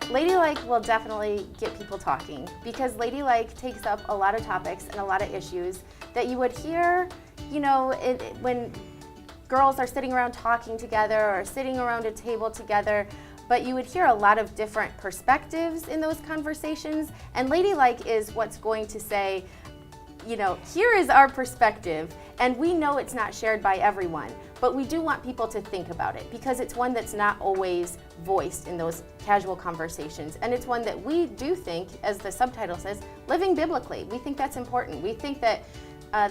LadyLike will definitely get people talking because LadyLike takes up a lot of topics and a lot of issues that you would hear, you know, when girls are sitting around talking together or sitting around a table together, but you would hear a lot of different perspectives in those conversations, and LadyLike is what's going to say, you know, here is our perspective, and we know it's not shared by everyone, but we do want people to think about it because it's one that's not always voiced in those casual conversations, and it's one that we do think, as the subtitle says, living biblically. We think that's important. We think that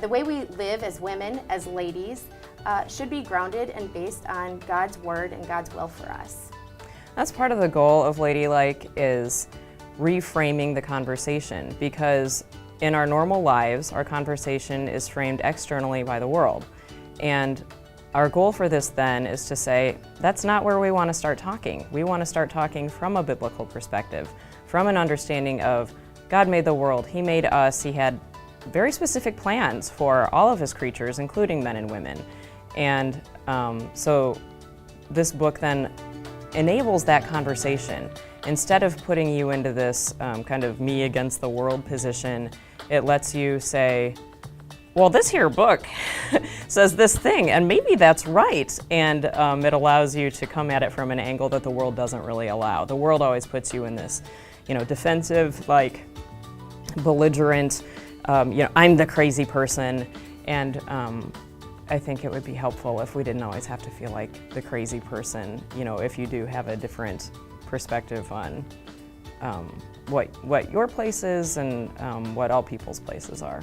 the way we live as women, as ladies, should be grounded and based on God's word and God's will for us. That's part of the goal of LadyLike, is reframing the conversation, because in our normal lives, our conversation is framed externally by the world. And our goal for this then is to say, that's not where we want to start talking. We want to start talking from a biblical perspective, from an understanding of God made the world, He made us, He had very specific plans for all of His creatures, including men and women. And so this book then enables that conversation. Instead of putting you into this kind of me against the world position, it lets you say, well, this here book says this thing, and maybe that's right. And it allows you to come at it from an angle that the world doesn't really allow. The world always puts you in this, you know, defensive, like belligerent, you know, I'm the crazy person. And I think it would be helpful if we didn't always have to feel like the crazy person, you know, if you do have a different perspective on what your place is and what all people's places are.